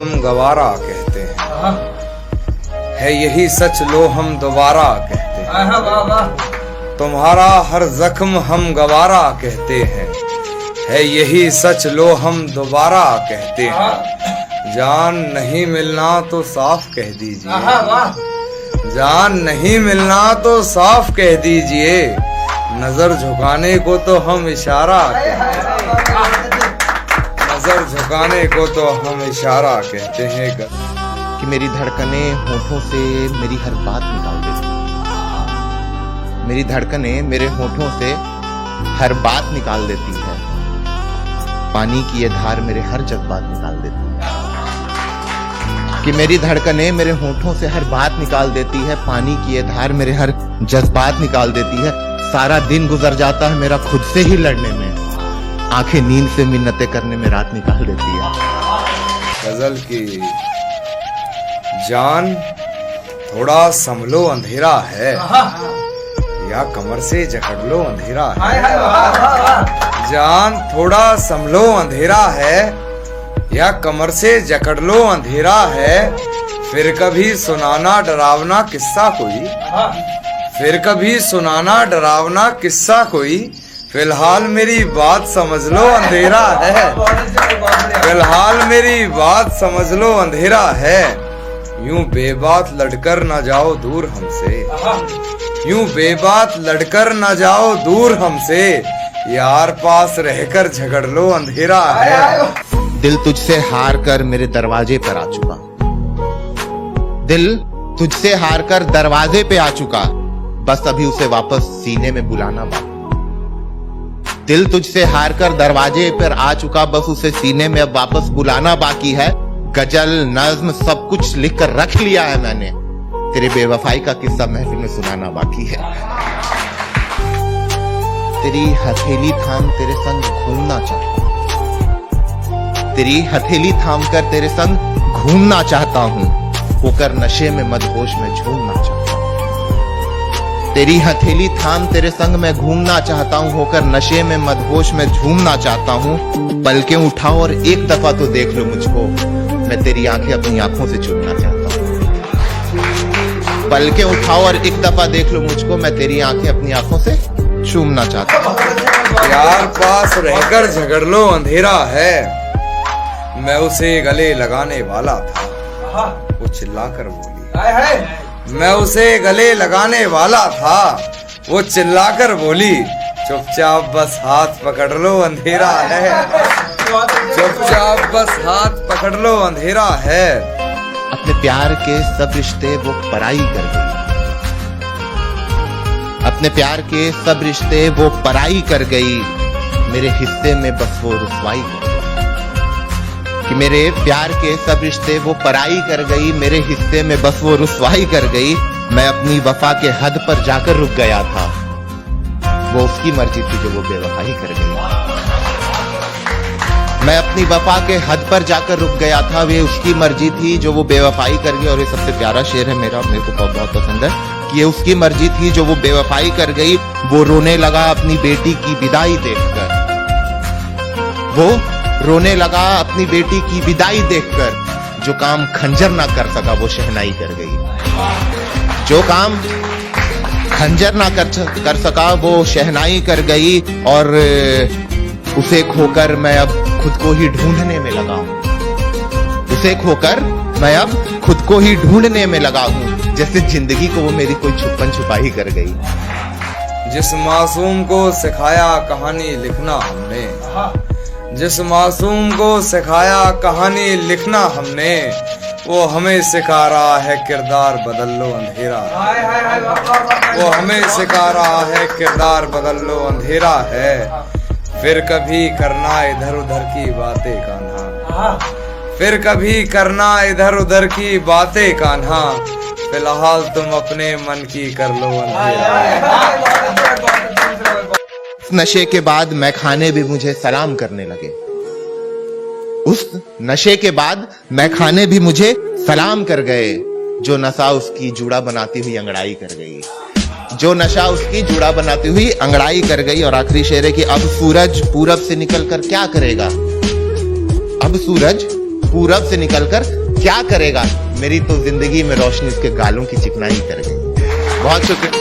हम गवारा कहते हैं, है यही सच लो हम दोबारा कहते हैं। तुम्हारा हर जख्म हम गवारा कहते हैं, है यही सच लो हम दोबारा कहते हैं। जान नहीं मिलना तो साफ कह दीजिए, जान नहीं मिलना तो साफ कह दीजिए। नजर झुकाने को तो हम इशारा कहते हैं, नजर झुकाने को तो हम इशारा कहते हैं। कि मेरी धड़कनें होठों से मेरी हर बात निकाल देती, मेरी धड़कनें मेरे होठों से हर बात निकाल देती है। पानी की ये धार मेरे हर जज्बात निकाल देती है। कि मेरी धड़कनें मेरे होठों से हर बात निकाल देती है, पानी की ये धार मेरे हर जज्बात निकाल देती है। सारा दिन गुजर जाता है मेरा खुद से ही लड़ने में, आंखें नींद से मिन्नतें करने में रात निकाल देती है। गजल की जान थोड़ा संभलो अंधेरा है, या कमर से जकड़ लो अंधेरा है। जान थोड़ा संभलो अंधेरा है, या कमर से जकड़ लो अंधेरा है। फिर कभी सुनाना डरावना किस्सा कोई, फिर कभी सुनाना डरावना किस्सा कोई। फिलहाल मेरी बात समझ लो अंधेरा है, फिलहाल मेरी बात समझ लो अंधेरा है। यूं बेबात लड़कर न जाओ दूर हमसे, यूं बेबात लड़कर न जाओ दूर हमसे। यार पास रहकर झगड़ लो अंधेरा है। दिल तुझसे हार कर मेरे दरवाजे पर आ चुका, दिल तुझसे हार कर दरवाजे पे आ चुका, बस अभी उसे वापस सीने में बुलाना बाकी। दिल तुझसे हार कर दरवाजे पर आ चुका, बस उसे सीने में अब वापस बुलाना बाकी है। गजल नज्म सब कुछ लिख कर रख लिया है मैंने, तेरे बेवफाई का किस्सा महफिल में सुनाना बाकी है। तेरी हथेली थाम तेरे संग घूमना चाहता हूं, तेरी हथेली थाम कर तेरे संग घूमना चाहता हूं, होकर नशे में मदहोश में झूमना चाहता हूं। तेरी हथेली थाम तेरे संग मैं घूमना चाहता हूं, होकर नशे में मदहोश में झूमना चाहता हूं। पलकें उठाओ और एक दफा तो देख लो मुझको, मैं तेरी आंखें अपनी आंखों से चूमना चाहता हूं। पलकें उठाओ और एक दफा देख लो मुझको, मैं तेरी आंखें अपनी आंखों से चूमना चाहता हूं। यार पास रहकर झगड़ लो अंधेरा है, मैं उसे गले लगाने वाला था, वो चिल्लाकर बोली। मैं उसे गले लगाने वाला था, वो चिल्लाकर बोली। चुपचाप बस हाथ पकड़ लो अंधेरा है, चुपचाप बस हाथ पकड़ लो अंधेरा है। अपने प्यार के सब रिश्ते वो पराई कर गई, अपने प्यार के सब रिश्ते वो पराई कर गई, मेरे हिस्से में बस वो रुसवाई कर गई। कि मेरे प्यार के सब रिश्ते वो पराई कर गई, मेरे हिस्से में बस वो रुसवाई कर गई। मैं अपनी वफा के हद पर जाकर रुक गया था, वो उसकी मर्जी थी जो वो बेवफाई कर गई। मैं अपनी वफा के हद पर जाकर रुक गया था, वे उसकी मर्जी थी जो वो बेवफाई कर गई। और ये सबसे प्यारा शेर है मेरा, मेरे को बहुत पसंद है कि ये उसकी मर्जी थी जो वो बेवफाई कर गई। वो रोने लगा अपनी बेटी की विदाई देखकर, वो रोने लगा अपनी बेटी की विदाई देखकर। जो काम खंजर ना कर सका वो शहनाई कर गई, जो काम खंजर ना कर सका वो शहनाई कर गई। और उसे खोकर मैं अब खुद को ही ढूंढने में लगा हूं, उसे खोकर मैं अब खुद को ही ढूंढने में लगा हूं, जैसे जिंदगी को वो मेरी कोई छुपन छुपाई कर गई। जिस मासूम को सिखाया कहानी लिखना हमने, जिस मासूम को सिखाया कहानी लिखना हमने, वो हमें सिखा रहा है किरदार बदल लो अंधेरा, वो हमें सिखा रहा है किरदार बदल लो अंधेरा है। फिर कभी करना इधर उधर की बातें कान्हा, फिर कभी करना इधर उधर की बातें कान्हा। फिलहाल तुम अपने मन की कर लो अंधेरा। नशे के बाद मैखाने भी मुझे सलाम करने लगे, उस नशे के बाद मैखाने भी मुझे सलाम कर गए। जो नशा उसकी जूड़ा बनाती हुई अंगड़ाई कर गई, जो नशा उसकी जूड़ा बनाती हुई अंगड़ाई कर गई। और आखिरी शेर है कि अब सूरज पूरब से निकलकर क्या करेगा, अब सूरज पूरब से निकलकर क्या करेगा, मेरी तो जिंदगी में रोशनी उसके गालों की चिकनाई कर गई। बहुत शुक्रिया।